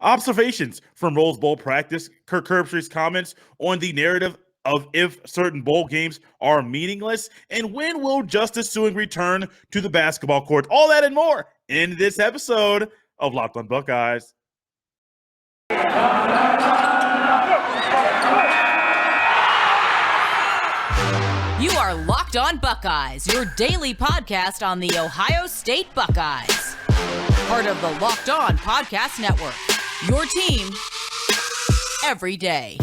Observations from Rose Bowl practice, Kirk Herbstreit's comments on the narrative of if certain bowl games are meaningless, and when will justice suing return to the basketball court. All that and more in this episode of Locked on Buckeyes. You are Locked on Buckeyes, your daily podcast on the Ohio State Buckeyes. Part of the Locked on Podcast Network, your team every day.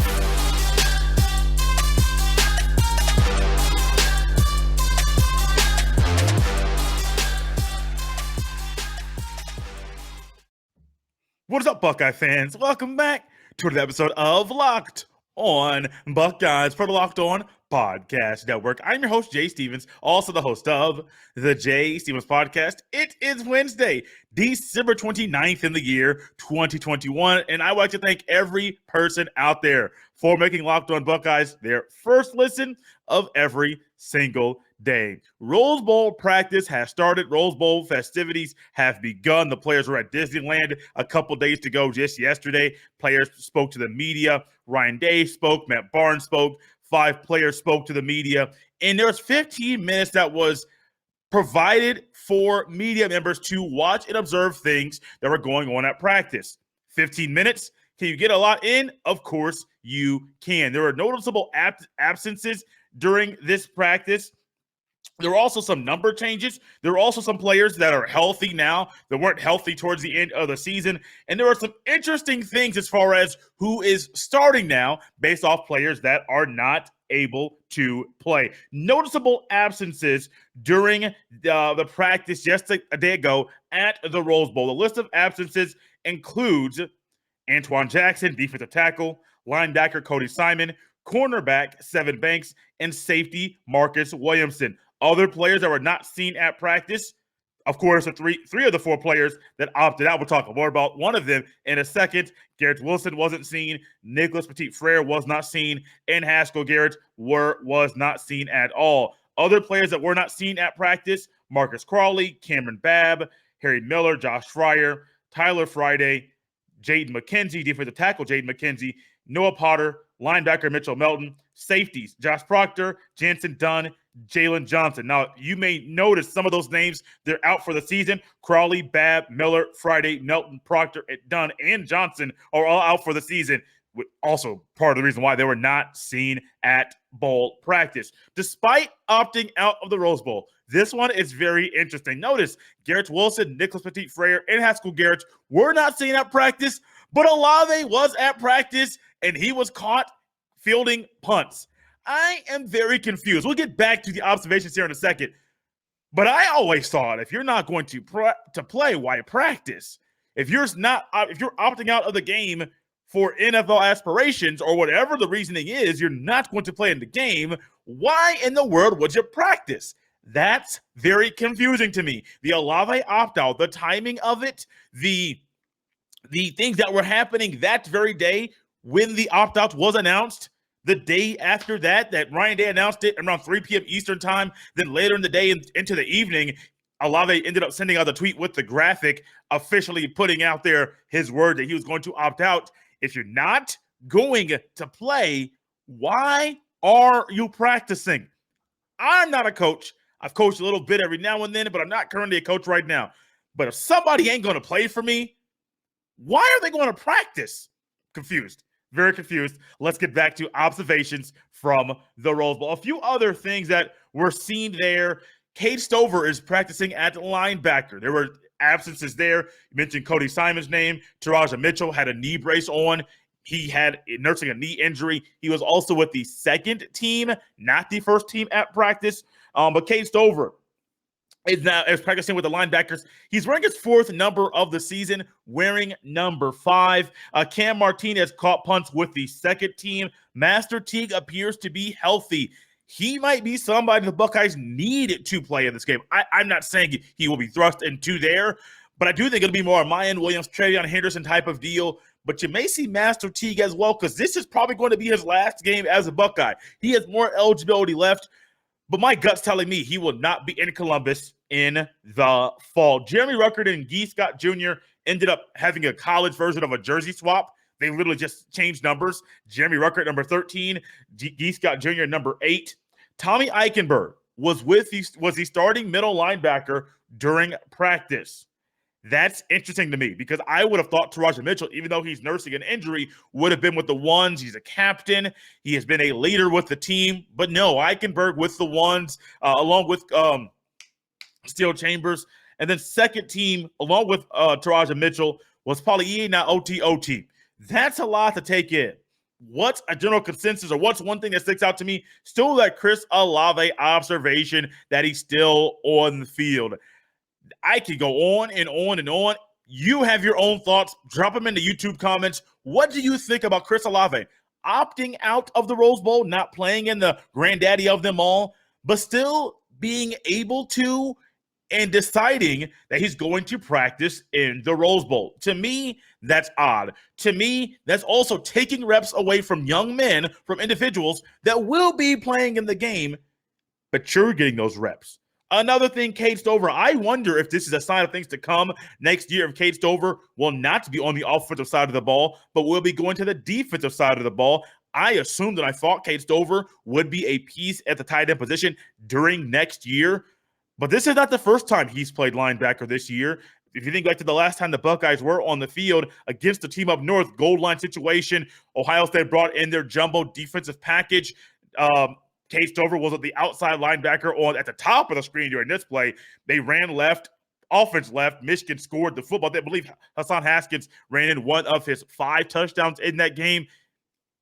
What is up, Buckeye fans? Welcome back to another episode of Locked on Buckeyes for the Locked on Podcast Network. I'm your host, Jay Stevens, also the host of the Jay Stevens Podcast. It is Wednesday, December 29th in the year 2021, and I would like to thank every person out there for making Locked on Buckeyes their first listen of every single day. Rose Bowl practice has started. Rose Bowl festivities have begun. The players were at Disneyland a couple days to go just yesterday. Players spoke to the media. Ryan Day spoke. Matt Barnes spoke. 5 players spoke to the media. And there was 15 minutes that was provided for media members to watch and observe things that were going on at practice. 15 minutes. Can you get a lot in? Of course you can. There were noticeable absences during this practice. There were also some number changes. There were also some players that are healthy now that weren't healthy towards the end of the season. And there are some interesting things as far as who is starting now based off players that are not able to play. Noticeable absences during the practice just a day ago at the Rose Bowl. The list of absences includes Antoine Jackson, defensive tackle, linebacker Cody Simon, cornerback Sevin Banks, and safety Marcus Williamson. Other players that were not seen at practice, of course, the three of the 4 players that opted out. We'll talk more about one of them in a second. Garrett Wilson wasn't seen. Nicholas Petit-Frere was not seen. And Haskell Garrett was not seen at all. Other players that were not seen at practice, Marcus Crawley, Cameron Babb, Harry Miller, Josh Fryer, Tyler Friday, Jaden McKenzie, defensive tackle Jaden McKenzie, Noah Potter, linebacker Mitchell Melton, safeties Josh Proctor, Jansen Dunn, Jalen Johnson. Now, you may notice some of those names, they're out for the season. Crawley, Babb, Miller, Friday, Melton, Proctor, Dunn, and Johnson are all out for the season. Also part of the reason why they were not seen at bowl practice. Despite opting out of the Rose Bowl, this one is very interesting. Notice Garrett Wilson, Nicholas Petit-Frere, and Haskell Garrett were not seen at practice, but Olave was at practice, and he was caught fielding punts. I am very confused. We'll get back to the observations here in a second. But I always thought if you're not going to play, why practice? If you're opting out of the game for NFL aspirations or whatever the reasoning is, you're not going to play in the game, why in the world would you practice? That's very confusing to me. The Olave opt-out, the timing of it, the things that were happening that very day when the opt-out was announced, the day after that Ryan Day announced it around 3 p.m. Eastern time, then later in the day into the evening, Olave ended up sending out a tweet with the graphic officially putting out there his word that he was going to opt out. If you're not going to play, why are you practicing? I'm not a coach. I've coached a little bit every now and then, but I'm not currently a coach right now. But if somebody ain't going to play for me, why are they going to practice? Confused. Very confused. Let's get back to observations from the Rose Bowl. A few other things that were seen there. Cade Stover is practicing at linebacker. There were absences there. You mentioned Cody Simon's name. Taraja Mitchell had a knee brace on. He had nursing a knee injury. He was also with the second team, not the first team at practice. But Cade Stover is practicing with the linebackers. He's wearing his 4th number of the season, wearing number 5. Cam Martinez caught punts with the second team. Master Teague appears to be healthy. He might be somebody the Buckeyes need to play in this game. I'm not saying he will be thrust into there, but I do think it'll be more a Mayan Williams, Travion Henderson type of deal. But you may see Master Teague as well, because this is probably going to be his last game as a Buckeye. He has more eligibility left. But my gut's telling me he will not be in Columbus in the fall. Jeremy Ruckert and Gee Scott Jr. ended up having a college version of a jersey swap. They literally just changed numbers. Jeremy Ruckert, number 13. G. Scott Jr., number 8. Tommy Eichenberg was the starting middle linebacker during practice. That's interesting to me because I would have thought Taraja Mitchell, even though he's nursing an injury, would have been with the ones. He's a captain. He has been a leader with the team. But no, Eichenberg with the ones, along with Steel Chambers. And then second team, along with Taraja Mitchell, was Paulie now OT. That's a lot to take in. What's a general consensus, or what's one thing that sticks out to me? Still that Chris Olave observation that he's still on the field. I could go on and on and on. You have your own thoughts. Drop them in the YouTube comments. What do you think about Chris Olave opting out of the Rose Bowl, not playing in the granddaddy of them all, but still being able to and deciding that he's going to practice in the Rose Bowl? To me, that's odd. To me, that's also taking reps away from young men, from individuals that will be playing in the game, but you're getting those reps. Another thing, Cade Stover, I wonder if this is a sign of things to come next year, if Cade Stover will not be on the offensive side of the ball, but will be going to the defensive side of the ball. I assumed and I thought Cade Stover would be a piece at the tight end position during next year, but this is not the first time he's played linebacker this year. If you think back to the last time the Buckeyes were on the field against the team up north, goal line situation, Ohio State brought in their jumbo defensive package. Cade Stover was the outside linebacker at the top of the screen during this play. They ran left, offense left. Michigan scored the football. I believe Hassan Haskins ran in one of his 5 touchdowns in that game.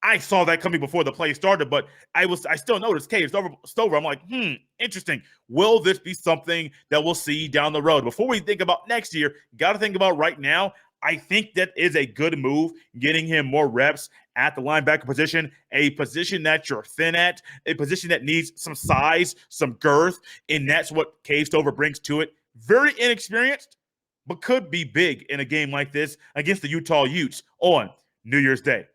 I saw that coming before the play started, but I still noticed Cade Stover. I'm like, interesting. Will this be something that we'll see down the road? Before we think about next year, got to think about right now. I think that is a good move, getting him more reps at the linebacker position, a position that you're thin at, a position that needs some size, some girth, and that's what Cade Stover brings to it. Very inexperienced, but could be big in a game like this against the Utah Utes on New Year's Day.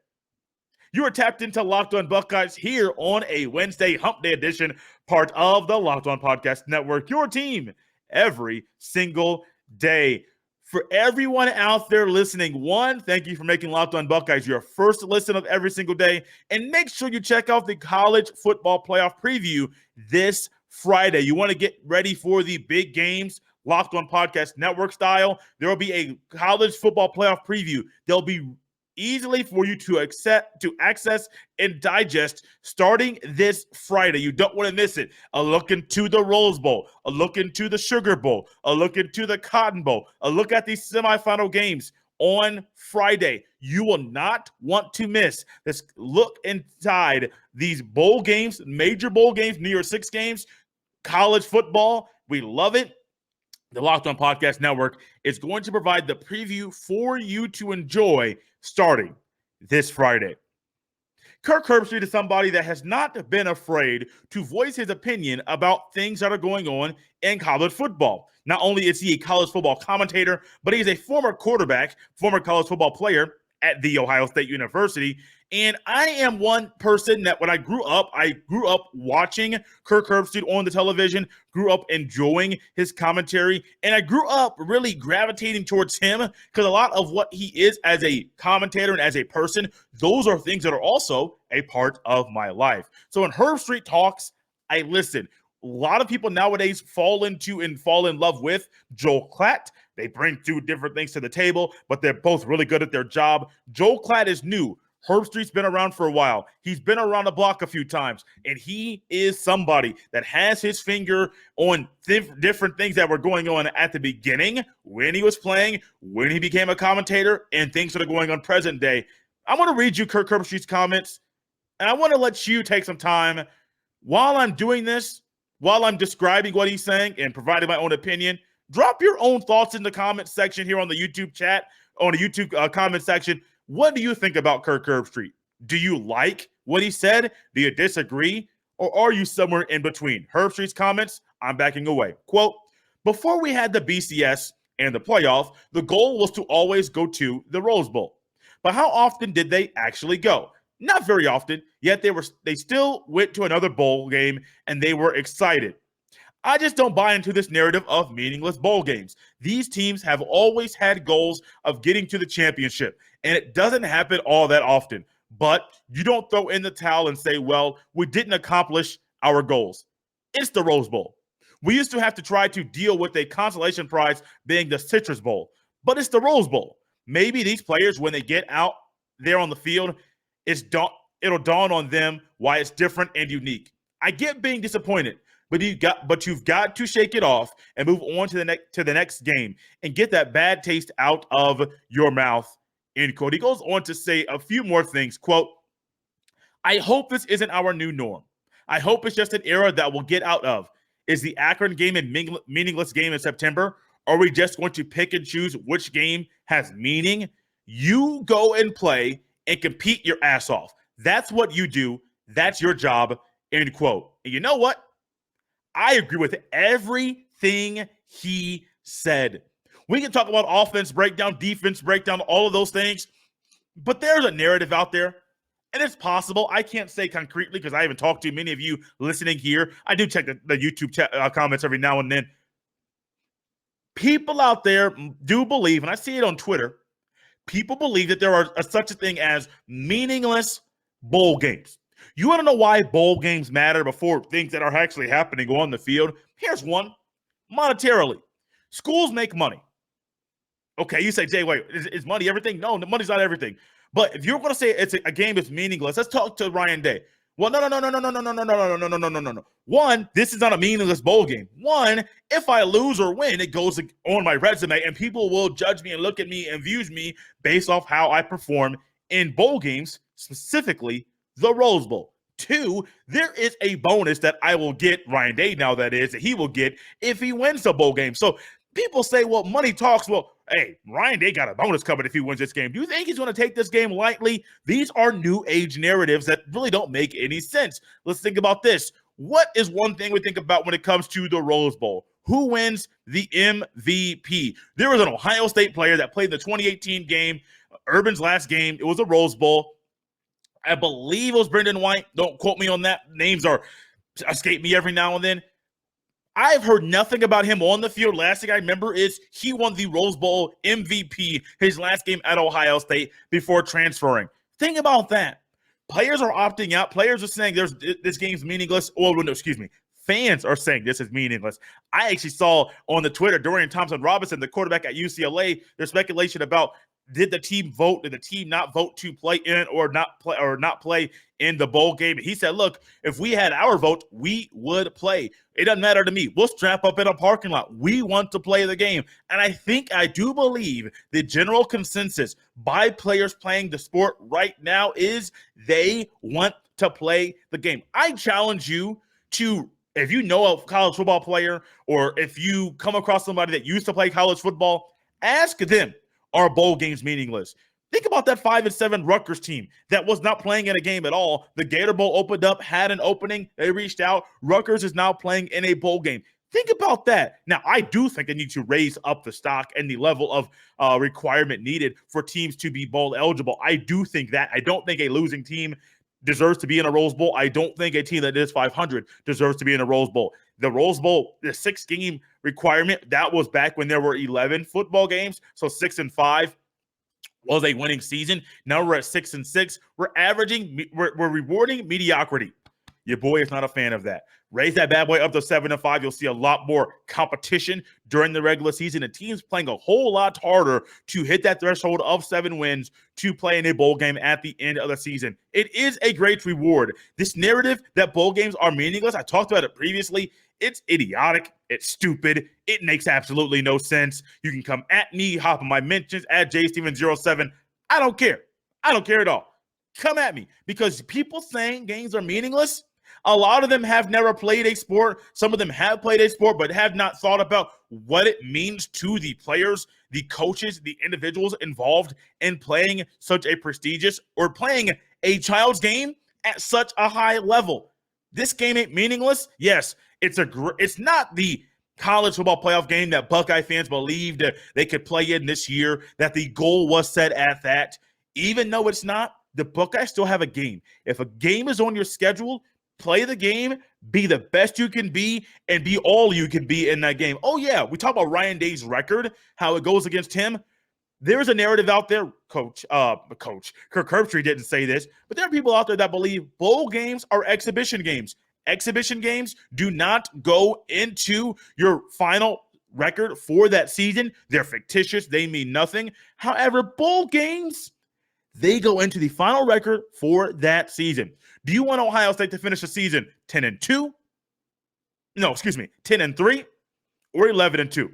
You are tapped into Locked On Buckeyes here on a Wednesday Hump Day edition, part of the Locked On Podcast Network, your team every single day. For everyone out there listening, one, thank you for making Locked On Buckeyes your first listen of every single day. And make sure you check out the college football playoff preview this Friday. You want to get ready for the big games, Locked On Podcast Network style. There will be a college football playoff preview. There'll be easily for you to access and digest starting this Friday. You don't want to miss it. A look into the Rose Bowl, a look into the Sugar Bowl, a look into the Cotton Bowl, a look at these semifinal games on Friday. You will not want to miss this look inside these bowl games, major bowl games, New Year's Six games, college football. We love it. The Locked On Podcast Network is going to provide the preview for you to enjoy starting this Friday. Kirk Herbstreit is somebody that has not been afraid to voice his opinion about things that are going on in college football. Not only is he a college football commentator, but he's a former quarterback, former college football player at The Ohio State University. And I am one person that when I grew up watching Kirk Herbstreit on the television, grew up enjoying his commentary, and I grew up really gravitating towards him because a lot of what he is as a commentator and as a person, those are things that are also a part of my life. So when Herbstreit talks, I listen. A lot of people nowadays fall in love with Joel Klatt. They bring 2 different things to the table, but they're both really good at their job. Joel Klatt is new. Herbstreit's been around for a while. He's been around the block a few times, and he is somebody that has his finger on different things that were going on at the beginning, when he was playing, when he became a commentator, and things that are going on present day. I want to read you Kirk Herbstreit's comments, and I want to let you take some time while I'm doing this, while I'm describing what he's saying and providing my own opinion. Drop your own thoughts in the comment section here on the YouTube chat, on the YouTube comment section. What do you think about Kirk Herbstreit? Do you like what he said? Do you disagree? Or are you somewhere in between? Herbstreit's comments, I'm backing away. Quote, before we had the BCS and the playoff, the goal was to always go to the Rose Bowl. But how often did they actually go? Not very often, yet they still went to another bowl game and they were excited. I just don't buy into this narrative of meaningless bowl games. These teams have always had goals of getting to the championship, and it doesn't happen all that often. But you don't throw in the towel and say, well, we didn't accomplish our goals. It's the Rose Bowl. We used to have to try to deal with a consolation prize being the Citrus Bowl, but it's the Rose Bowl. Maybe these players, when they get out there on the field, it'll dawn on them why it's different and unique. I get being disappointed, but you've got to shake it off and move on to the next game and get that bad taste out of your mouth. End quote. He goes on to say a few more things. Quote, I hope this isn't our new norm. I hope it's just an era that we'll get out of. Is the Akron game a meaningless game in September? Are we just going to pick and choose which game has meaning? You go and play and compete your ass off. That's what you do. That's your job. End quote. And you know what? I agree with everything he said. We can talk about offense breakdown, defense breakdown, all of those things, but there's a narrative out there, and it's possible. I can't say concretely because I haven't talked to many of you listening here. I do check the YouTube comments every now and then. People out there do believe, and I see it on Twitter, people believe that there are such a thing as meaningless bowl games. You want to know why bowl games matter before things that are actually happening on the field? Here's one. Monetarily. Schools make money. Okay, you say, Jay, wait, is money everything? No, the money's not everything. But if you're going to say it's a game that's meaningless, let's talk to Ryan Day. Well, no. One, this is not a meaningless bowl game. One, if I lose or win, it goes on my resume, and people will judge me and look at me and view me based off how I perform in bowl games, specifically the Rose Bowl. Two, there is a bonus that I will get, Ryan Day now that he will get if he wins the bowl game. So people say, well, money talks. Well, hey, Ryan Day got a bonus coming if he wins this game. Do you think he's going to take this game lightly? These are new age narratives that really don't make any sense. Let's think about this. What is one thing we think about when it comes to the Rose Bowl? Who wins the MVP? There was an Ohio State player that played the 2018 game, Urban's last game. It was a Rose Bowl. I believe it was Brendan White. Don't quote me on that. Names escape me every now and then. I've heard nothing about him on the field. Last thing I remember is he won the Rose Bowl MVP his last game at Ohio State before transferring. Think about that. Players are opting out. Players are saying this game's meaningless. Oh, no, excuse me. Fans are saying this is meaningless. I actually saw on the Twitter, Dorian Thompson-Robinson, the quarterback at UCLA, there's speculation about did the team vote? Did the team not vote to play in or not play in the bowl game? He said, look, if we had our vote, we would play. It doesn't matter to me. We'll strap up in a parking lot. We want to play the game. And I do believe the general consensus by players playing the sport right now is they want to play the game. I challenge you to, if you know a college football player or if you come across somebody that used to play college football, ask them, are bowl games meaningless? Think about that 5-7 Rutgers team that was not playing in a game at all. The Gator Bowl opened up, had an opening. They reached out. Rutgers is now playing in a bowl game. Think about that. Now, I do think they need to raise up the stock and the level of requirement needed for teams to be bowl eligible. I do think that. I don't think a losing team deserves to be in a Rose Bowl. I don't think a team that is 500 deserves to be in a Rose Bowl. The Rose Bowl, the 6-game requirement, that was back when there were 11 football games. So 6-5 was a winning season. Now we're at 6-6. We're rewarding mediocrity. Your boy is not a fan of that. Raise that bad boy up to 7-5. You'll see a lot more competition during the regular season. The team's playing a whole lot harder to hit that threshold of 7 wins to play in a bowl game at the end of the season. It is a great reward. This narrative that bowl games are meaningless, I talked about it previously. It's idiotic. It's stupid. It makes absolutely no sense. You can come at me, hop on my mentions at jsteven07. I don't care. I don't care at all. Come at me because people saying games are meaningless. A lot of them have never played a sport. Some of them have played a sport, but have not thought about what it means to the players, the coaches, the individuals involved in playing such a prestigious or playing a child's game at such a high level. This game ain't meaningless. Yes, it's not the college football playoff game that Buckeye fans believed they could play in this year, that the goal was set at that. Even though it's not, the Buckeyes still have a game. If a game is on your schedule, Play the game, be the best you can be, and be all you can be in that game. Oh, yeah, we talk about Ryan Day's record, how it goes against him. There's a narrative out there, Coach Kirk Herbstreit didn't say this, but there are people out there that believe bowl games are exhibition games. Exhibition games do not go into your final record for that season. They're fictitious. They mean nothing. However, bowl games, they go into the final record for that season. Do you want Ohio State to finish the season 10-2? No, excuse me, 10-3 or 11-2?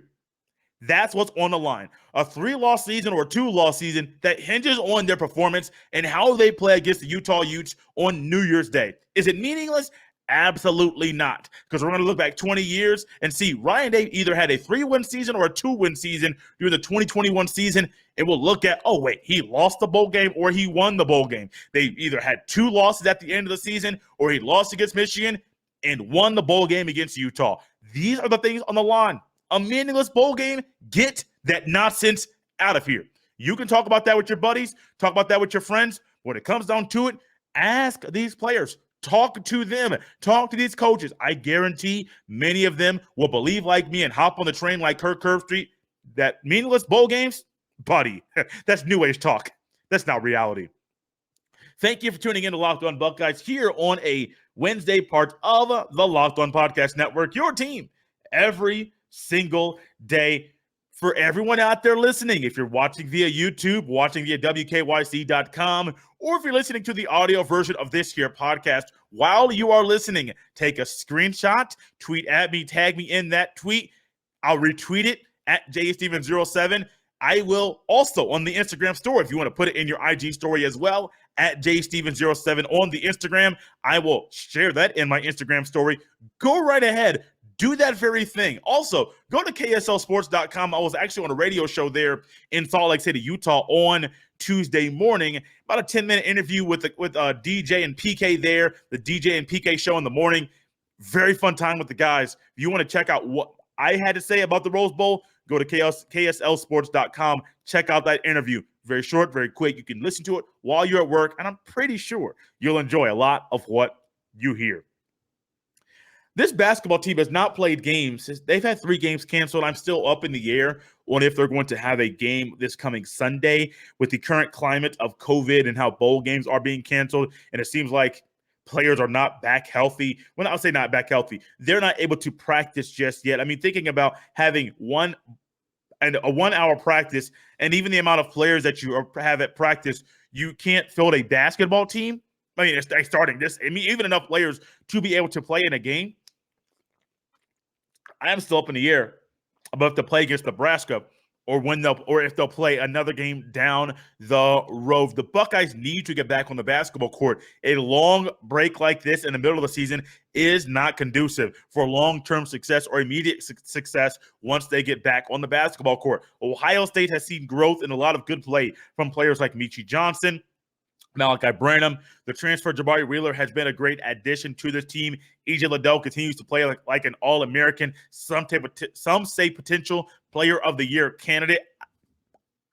That's what's on the line. A 3-loss season or a 2-loss season that hinges on their performance and how they play against the Utah Utes on New Year's Day. Is it meaningless? Absolutely not. Because we're going to look back 20 years and see Ryan Day either had a 3-win season or a 2-win season during the 2021 season. And we'll look at, oh, wait, he lost the bowl game or he won the bowl game. They either had 2 losses at the end of the season or he lost against Michigan and won the bowl game against Utah. These are the things on the line. A meaningless bowl game, get that nonsense out of here. You can talk about that with your buddies, talk about that with your friends. When it comes down to it, ask these players, talk to them, talk to these coaches. I guarantee many of them will believe like me and hop on the train like Kirk Herbstreit that meaningless bowl games, buddy, that's new age talk. That's not reality. Thank you for tuning in to Locked On Buckeyes here on a Wednesday part of the Locked On Podcast Network, your team every single day. For everyone out there listening, if you're watching via YouTube, watching via WKYC.com, or if you're listening to the audio version of this here podcast, while you are listening, take a screenshot, tweet at me, tag me in that tweet. I'll retweet it at jstevens07. I will also on the Instagram story, if you want to put it in your IG story as well, at jstevens07 on the Instagram. I will share that in my Instagram story. Go right ahead. Do that very thing. Also, go to KSLSports.com. I was actually on a radio show there in Salt Lake City, Utah on Tuesday morning. About a 10-minute interview with DJ and PK there, the DJ and PK show in the morning. Very fun time with the guys. If you want to check out what I had to say about the Rose Bowl, go to KSLSports.com. Check out that interview. Very short, very quick. You can listen to it while you're at work, and I'm pretty sure you'll enjoy a lot of what you hear. This basketball team has not played games. They've had 3 games canceled. I'm still up in the air on if they're going to have a game this coming Sunday with the current climate of COVID and how bowl games are being canceled. And it seems like players are not back healthy. When I say not back healthy, they're not able to practice just yet. I mean, thinking about having a 1-hour practice and even the amount of players that you have at practice, you can't field a basketball team. I mean, it's starting this. I mean, even enough players to be able to play in a game. I am still up in the air about if they'll play against Nebraska or if they'll play another game down the road. The Buckeyes need to get back on the basketball court. A long break like this in the middle of the season is not conducive for long-term success or immediate success once they get back on the basketball court. Ohio State has seen growth in a lot of good play from players like Michi Johnson, Malachi Branham. The transfer Jabari Wheeler has been a great addition to this team. EJ Liddell continues to play like an All-American, some say potential player of the year candidate.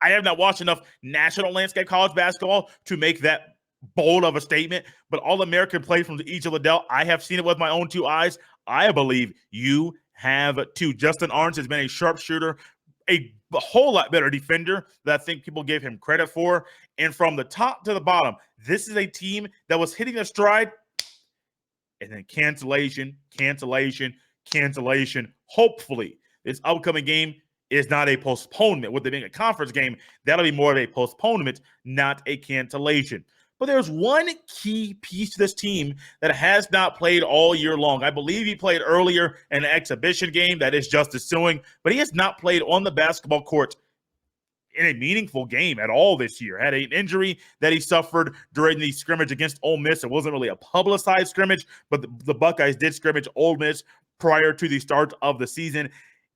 I have not watched enough national landscape college basketball to make that bold of a statement, but All-American play from EJ Liddell, I have seen it with my own 2 eyes. I believe you have too. Justin Arns has been a sharpshooter, a whole lot better defender than I think people gave him credit for. And from the top to the bottom, this is a team that was hitting a stride and then cancellation. Hopefully, this upcoming game is not a postponement. With it being a conference game, that'll be more of a postponement, not a cancellation. But there's one key piece to this team that has not played all year long. I believe he played earlier in an exhibition game, that is Justice Suing, but he has not played on the basketball court in a meaningful game at all this year. Had an injury that he suffered during the scrimmage against Ole Miss. It wasn't really a publicized scrimmage, but the Buckeyes did scrimmage Ole Miss prior to the start of the season.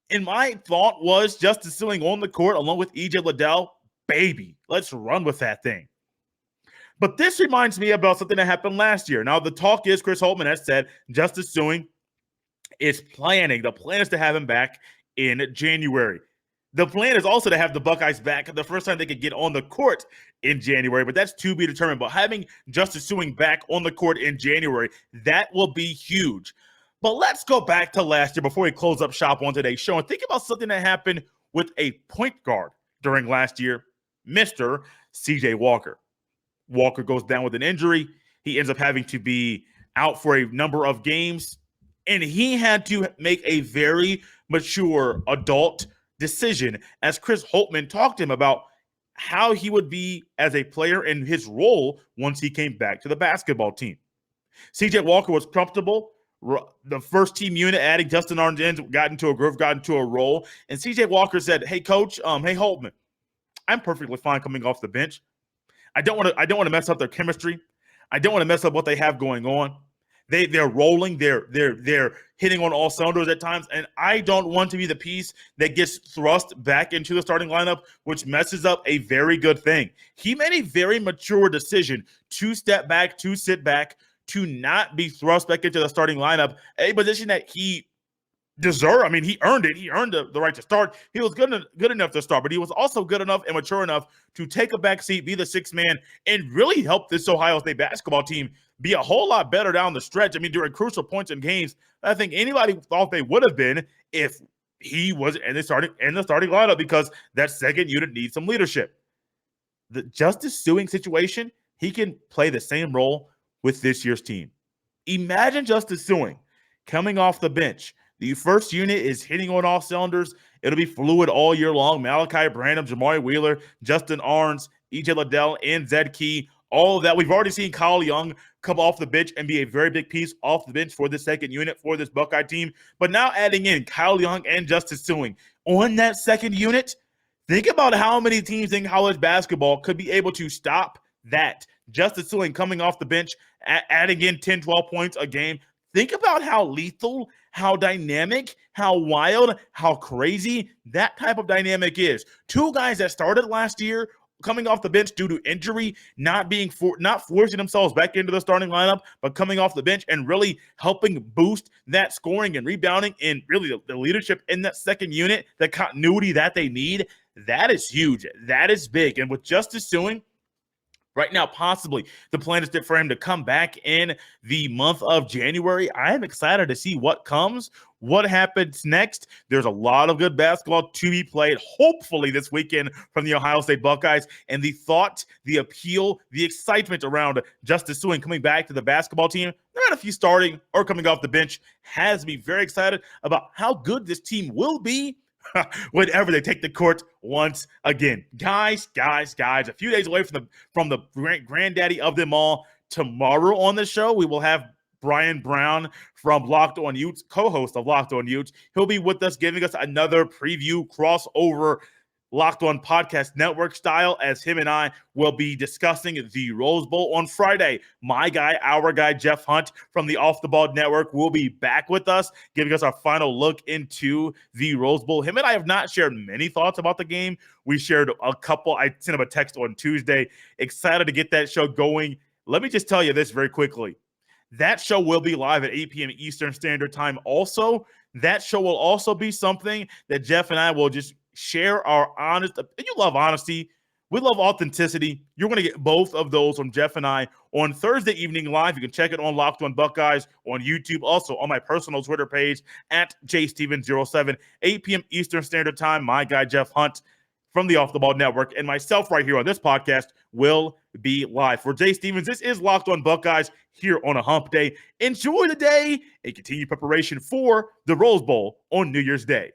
And my thought was Justice Suing on the court along with EJ Liddell, baby, let's run with that thing. But this reminds me about something that happened last year. Now, the talk is Chris Holtman has said Justice Suing is planning. The plan is to have him back in January. The plan is also to have the Buckeyes back the first time they could get on the court in January, but that's to be determined. But having Justice Sueing back on the court in January, that will be huge. But let's go back to last year before we close up shop on today's show and think about something that happened with a point guard during last year, Mr. CJ Walker. Walker goes down with an injury. He ends up having to be out for a number of games, and he had to make a very mature adult decision as Chris Holtmann talked to him about how he would be as a player and his role once he came back to the basketball team. CJ Walker was comfortable. The first team unit, adding Justin Orange in, got into a groove, got into a role. And CJ Walker said, "Hey, coach, hey Holtmann, I'm perfectly fine coming off the bench. I don't want to mess up their chemistry. I don't want to mess up what they have going on. They're rolling, they're hitting on all cylinders at times, and I don't want to be the piece that gets thrust back into the starting lineup, which messes up a very good thing." He made a very mature decision to step back, to sit back, to not be thrust back into the starting lineup, a position that he deserved. I mean, he earned it. He earned the right to start. He was good enough to start, but he was also good enough and mature enough to take a back seat, be the sixth man, and really help this Ohio State basketball team be a whole lot better down the stretch. I mean, during crucial points in games, I think anybody thought they would have been if he was in the starting lineup, because that second unit needs some leadership. The Justice Sueing situation, he can play the same role with this year's team. Imagine Justice Sueing coming off the bench. The first unit is hitting on all cylinders. It'll be fluid all year long. Malachi Branham, Jamari Wheeler, Justin Arns, EJ Liddell, and Zed Key. All of that. We've already seen Kyle Young come off the bench and be a very big piece off the bench for the second unit for this Buckeye team. But now adding in Kyle Young and Justice Sueing on that second unit, think about how many teams in college basketball could be able to stop that. Justice Sueing coming off the bench, adding in 10, 12 points a game. Think about how lethal, how dynamic, how wild, how crazy that type of dynamic is. Two guys that started last year coming off the bench due to injury, not forcing themselves back into the starting lineup, but coming off the bench and really helping boost that scoring and rebounding and really the leadership in that second unit, the continuity that they need. That is huge. That is big. And with Justice Sueing, right now, possibly the plan is for him to come back in the month of January. I am excited to see what comes, what happens next. There's a lot of good basketball to be played, hopefully this weekend from the Ohio State Buckeyes. And the thought, the appeal, the excitement around Justice Sueing coming back to the basketball team, no matter if he's starting or coming off the bench, has me very excited about how good this team will be whenever they take the court once again. Guys, a few days away from the granddaddy of them all. Tomorrow on the show, we will have Brian Brown from Locked On Utes, co-host of Locked On Utes. He'll be with us, giving us another preview crossover Locked On Podcast Network style, as him and I will be discussing the Rose Bowl on Friday. My guy, our guy, Jeff Hunt from the Off the Ball Network will be back with us, giving us our final look into the Rose Bowl. Him and I have not shared many thoughts about the game. We shared a couple. I sent him a text on Tuesday. Excited to get that show going. Let me just tell you this very quickly. That show will be live at 8 p.m. Eastern Standard Time. Also, that show will also be something that Jeff and I will just share our honest. You love honesty. We love authenticity. You're going to get both of those from Jeff and I on Thursday evening live. You can check it on Locked On Buckeyes on YouTube. Also on my personal Twitter page at jstevens07, 8 p.m. Eastern Standard Time. My guy, Jeff Hunt from the Off the Ball Network, and myself right here on this podcast will be live. For Jay Stevens, this is Locked On Buckeyes here on a hump day. Enjoy the day and continue preparation for the Rose Bowl on New Year's Day.